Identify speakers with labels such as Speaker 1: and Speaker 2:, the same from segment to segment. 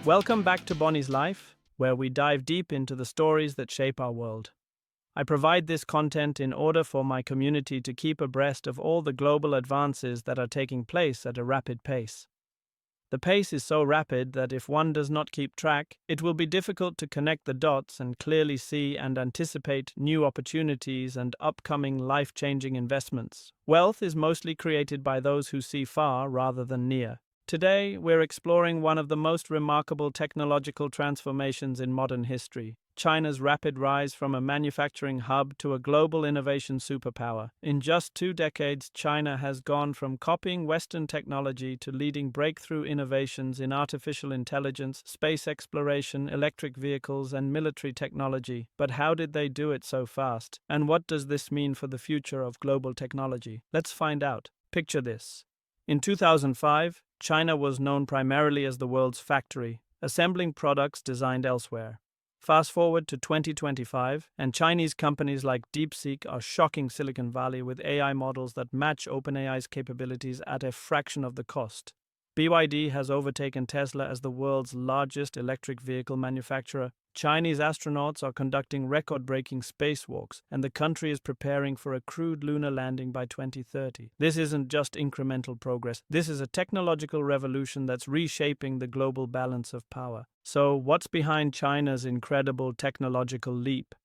Speaker 1: Welcome back to Bonnie's Life, where we dive deep into the stories that shape our world. I provide this content in order for my community to keep abreast of all the global advances that are taking place at a rapid pace. The pace is so rapid that if one does not keep track, it will be difficult to connect the dots and clearly see and anticipate new opportunities and upcoming life-changing investments. Wealth is mostly created by those who see far rather than near. Today, we're exploring one of the most remarkable technological transformations in modern history: China's rapid rise from a manufacturing hub to a global innovation superpower. In just 2 decades, China has gone from copying Western technology to leading breakthrough innovations in artificial intelligence, space exploration, electric vehicles, and military technology. But how did they do it so fast? And what does this mean for the future of global technology? Let's find out. Picture this. In 2005, China was known primarily as the world's factory, assembling products designed elsewhere. Fast forward to 2025, and Chinese companies like DeepSeek are shocking Silicon Valley with AI models that match OpenAI's capabilities at a fraction of the cost. BYD has overtaken Tesla as the world's largest electric vehicle manufacturer. Chinese astronauts are conducting record-breaking spacewalks, and the country is preparing for a crewed lunar landing by 2030. This isn't just incremental progress. This is a technological revolution that's reshaping the global balance of power. So, what's behind China's incredible technological leap?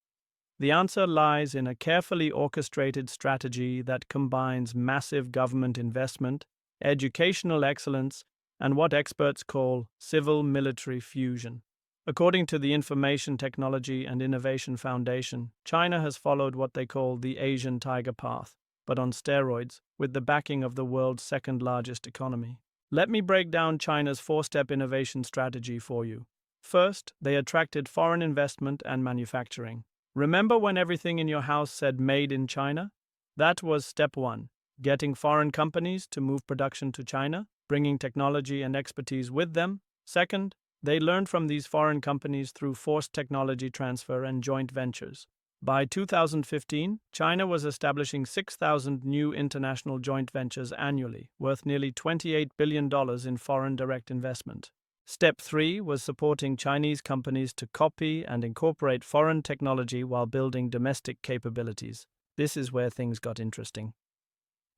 Speaker 1: The answer lies in a carefully orchestrated strategy that combines massive government investment, educational excellence, and what experts call civil-military fusion. According to the Information Technology and Innovation Foundation, China has followed what they call the Asian Tiger Path, but on steroids, with the backing of the world's second-largest economy. Let me break down China's four-step innovation strategy for you. First, they attracted foreign investment and manufacturing. Remember when everything in your house said "Made in China"? That was step one. Getting foreign companies to move production to China, bringing technology and expertise with them. Second, they learned from these foreign companies through forced technology transfer and joint ventures. By 2015, China was establishing 6,000 new international joint ventures annually, worth nearly $28 billion in foreign direct investment. Step 3 was supporting Chinese companies to copy and incorporate foreign technology while building domestic capabilities. This is where things got interesting.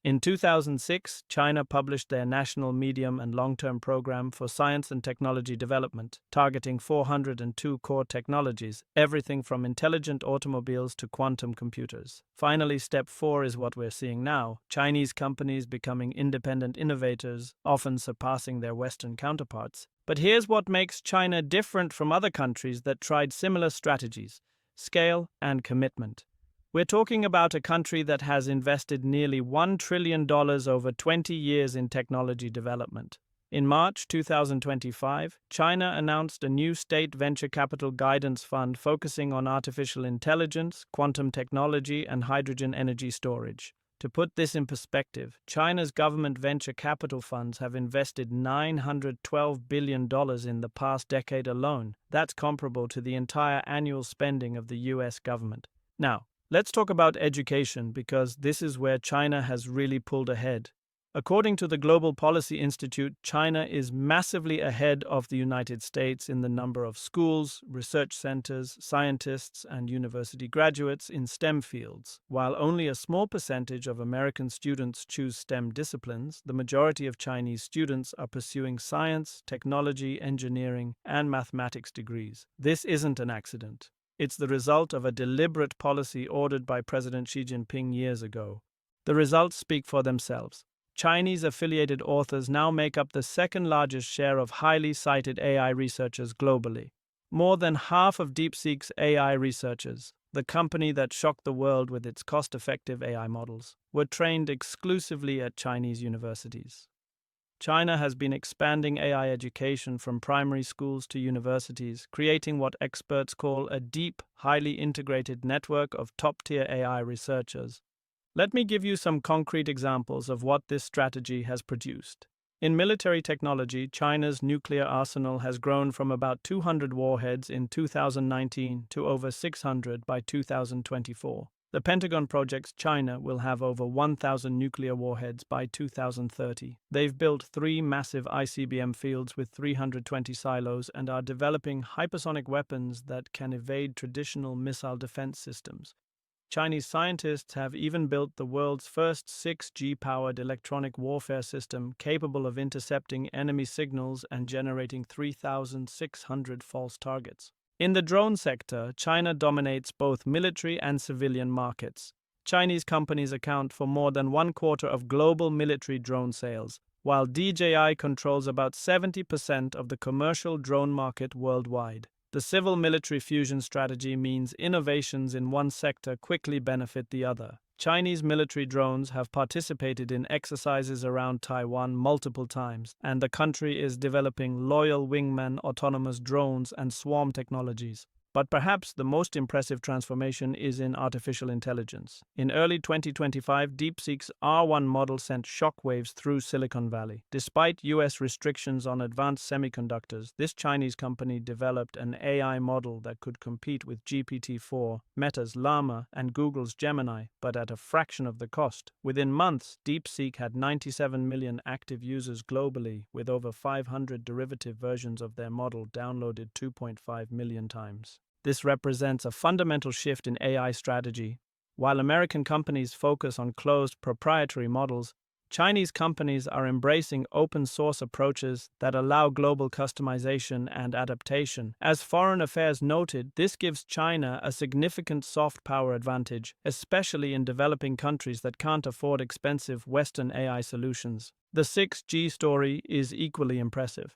Speaker 1: In 2006, China published their National Medium and Long-Term Program for Science and Technology Development, targeting 402 core technologies, everything from intelligent automobiles to quantum computers. Finally, Step 4 is what we're seeing now: Chinese companies becoming independent innovators, often surpassing their Western counterparts. But here's what makes China different from other countries that tried similar strategies: scale and commitment. We're talking about a country that has invested nearly $1 trillion over 20 years in technology development. In March 2025, China announced a new state venture capital guidance fund focusing on artificial intelligence, quantum technology, and hydrogen energy storage. To put this in perspective, China's government venture capital funds have invested $912 billion in the past decade alone. That's comparable to the entire annual spending of the US government. Now, let's talk about education, because this is where China has really pulled ahead. According to the Global Policy Institute, China is massively ahead of the United States in the number of schools, research centers, scientists, and university graduates in STEM fields. While only a small percentage of American students choose STEM disciplines, the majority of Chinese students are pursuing science, technology, engineering, and mathematics degrees. This isn't an accident. It's the result of a deliberate policy ordered by President Xi Jinping years ago. The results speak for themselves. Chinese-affiliated authors now make up the second-largest share of highly cited AI researchers globally. More than half of DeepSeek's AI researchers, the company that shocked the world with its cost-effective AI models, were trained exclusively at Chinese universities. China has been expanding AI education from primary schools to universities, creating what experts call a deep, highly integrated network of top-tier AI researchers. Let me give you some concrete examples of what this strategy has produced. In military technology, China's nuclear arsenal has grown from about 200 warheads in 2019 to over 600 by 2024. The Pentagon projects China will have over 1,000 nuclear warheads by 2030. They've built 3 massive ICBM fields with 320 silos and are developing hypersonic weapons that can evade traditional missile defense systems. Chinese scientists have even built the world's first 6G-powered electronic warfare system capable of intercepting enemy signals and generating 3,600 false targets. In the drone sector, China dominates both military and civilian markets. Chinese companies account for more than 1/4 of global military drone sales, while DJI controls about 70% of the commercial drone market worldwide. The civil-military fusion strategy means innovations in one sector quickly benefit the other. Chinese military drones have participated in exercises around Taiwan multiple times, and the country is developing loyal wingman autonomous drones and swarm technologies. But perhaps the most impressive transformation is in artificial intelligence. In early 2025, DeepSeek's R1 model sent shockwaves through Silicon Valley. Despite US restrictions on advanced semiconductors, this Chinese company developed an AI model that could compete with GPT-4, Meta's Llama, and Google's Gemini, but at a fraction of the cost. Within months, DeepSeek had 97 million active users globally, with over 500 derivative versions of their model downloaded 2.5 million times. This represents a fundamental shift in AI strategy. While American companies focus on closed proprietary models, Chinese companies are embracing open-source approaches that allow global customization and adaptation. As Foreign Affairs noted, this gives China a significant soft power advantage, especially in developing countries that can't afford expensive Western AI solutions. The 6G story is equally impressive.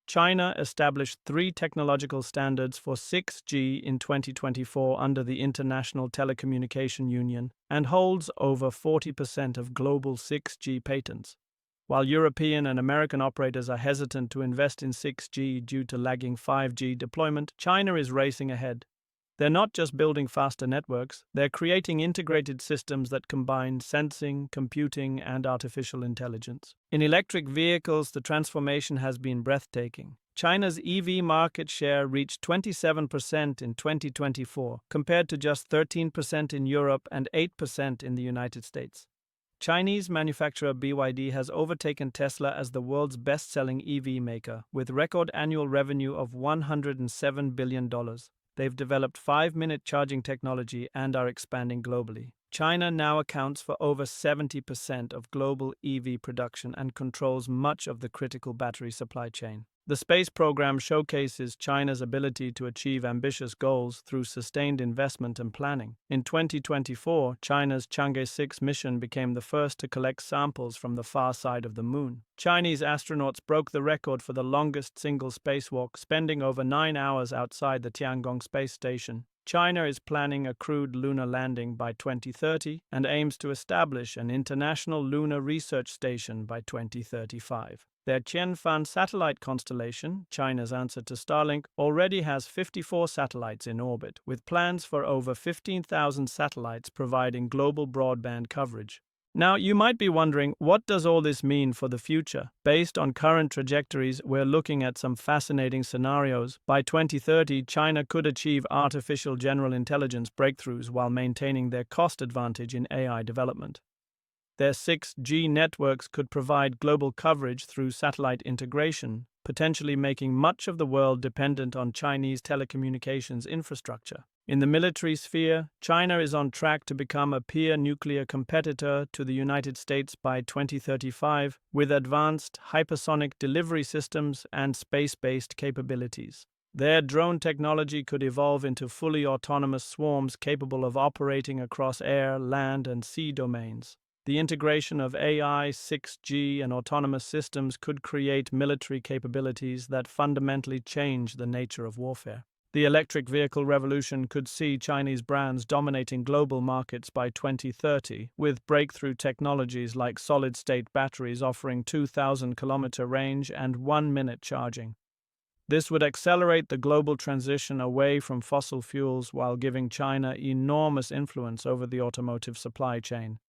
Speaker 1: China established 3 technological standards for 6G in 2024 under the International Telecommunication Union and holds over 40% of global 6G patents. While European and American operators are hesitant to invest in 6G due to lagging 5G deployment, China is racing ahead. They're not just building faster networks, they're creating integrated systems that combine sensing, computing, and artificial intelligence. In electric vehicles, the transformation has been breathtaking. China's EV market share reached 27% in 2024, compared to just 13% in Europe and 8% in the United States. Chinese manufacturer BYD has overtaken Tesla as the world's best-selling EV maker, with record annual revenue of $107 billion. They've developed 5-minute charging technology and are expanding globally. China now accounts for over 70% of global EV production and controls much of the critical battery supply chain. The space program showcases China's ability to achieve ambitious goals through sustained investment and planning. In 2024, China's Chang'e 6 mission became the first to collect samples from the far side of the moon. Chinese astronauts broke the record for the longest single spacewalk, spending over 9 hours outside the Tiangong space station. China is planning a crewed lunar landing by 2030 and aims to establish an international lunar research station by 2035. Their Qianfan satellite constellation, China's answer to Starlink, already has 54 satellites in orbit, with plans for over 15,000 satellites providing global broadband coverage. Now, you might be wondering, what does all this mean for the future? Based on current trajectories, we're looking at some fascinating scenarios. By 2030, China could achieve artificial general intelligence breakthroughs while maintaining their cost advantage in AI development. Their 6G networks could provide global coverage through satellite integration, potentially making much of the world dependent on Chinese telecommunications infrastructure. In the military sphere, China is on track to become a peer nuclear competitor to the United States by 2035, with advanced hypersonic delivery systems and space-based capabilities. Their drone technology could evolve into fully autonomous swarms capable of operating across air, land, and sea domains. The integration of AI, 6G, and autonomous systems could create military capabilities that fundamentally change the nature of warfare. The electric vehicle revolution could see Chinese brands dominating global markets by 2030, with breakthrough technologies like solid-state batteries offering 2,000-kilometer range and 1-minute charging. This would accelerate the global transition away from fossil fuels while giving China enormous influence over the automotive supply chain.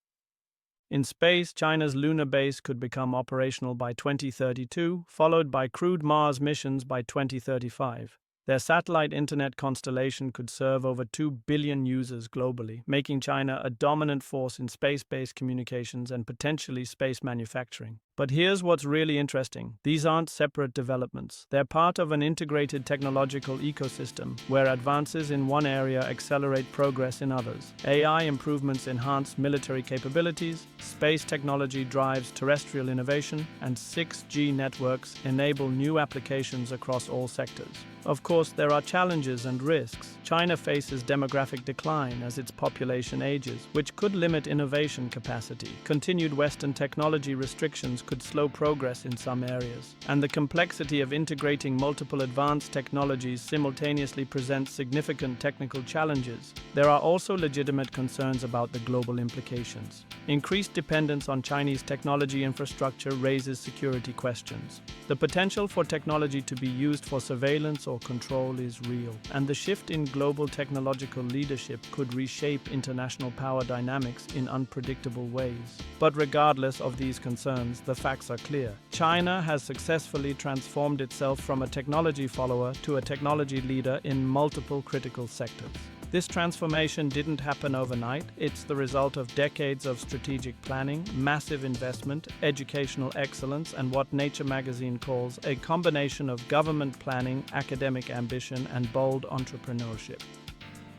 Speaker 1: In space, China's lunar base could become operational by 2032, followed by crewed Mars missions by 2035. Their satellite internet constellation could serve over 2 billion users globally, making China a dominant force in space-based communications and potentially space manufacturing. But here's what's really interesting. These aren't separate developments. They're part of an integrated technological ecosystem where advances in one area accelerate progress in others. AI improvements enhance military capabilities, space technology drives terrestrial innovation, and 6G networks enable new applications across all sectors. Of course, there are challenges and risks. China faces demographic decline as its population ages, which could limit innovation capacity. Continued Western technology restrictions could slow progress in some areas. And the complexity of integrating multiple advanced technologies simultaneously presents significant technical challenges. There are also legitimate concerns about the global implications. Increased dependence on Chinese technology infrastructure raises security questions. The potential for technology to be used for surveillance or control is real, and the shift in global technological leadership could reshape international power dynamics in unpredictable ways. But regardless of these concerns, the facts are clear. China has successfully transformed itself from a technology follower to a technology leader in multiple critical sectors. This transformation didn't happen overnight. It's the result of decades of strategic planning, massive investment, educational excellence, and what Nature magazine calls a combination of government planning, academic ambition, and bold entrepreneurship.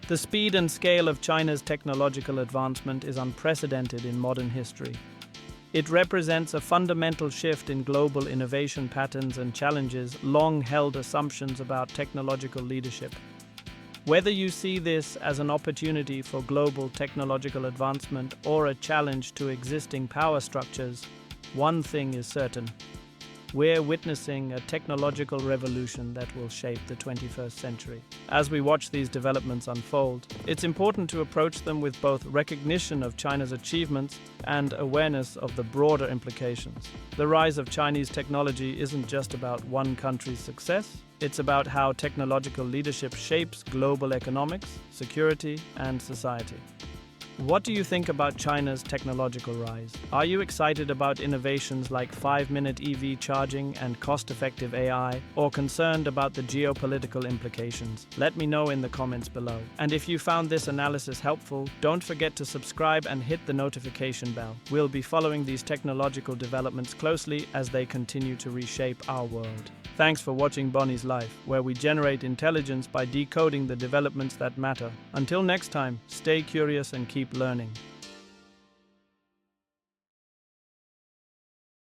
Speaker 1: The speed and scale of China's technological advancement is unprecedented in modern history. It represents a fundamental shift in global innovation patterns and challenges long-held assumptions about technological leadership. Whether you see this as an opportunity for global technological advancement or a challenge to existing power structures, one thing is certain. We're witnessing a technological revolution that will shape the 21st century. As we watch these developments unfold, it's important to approach them with both recognition of China's achievements and awareness of the broader implications. The rise of Chinese technology isn't just about one country's success. It's about how technological leadership shapes global economics, security, and society. What do you think about China's technological rise? Are you excited about innovations like 5-minute EV charging and cost-effective AI, or concerned about the geopolitical implications? Let me know in the comments below. And if you found this analysis helpful, don't forget to subscribe and hit the notification bell. We'll be following these technological developments closely as they continue to reshape our world. Thanks for watching Bonnie's Life, where we generate intelligence by decoding the developments that matter. Until next time, stay curious and keep learning.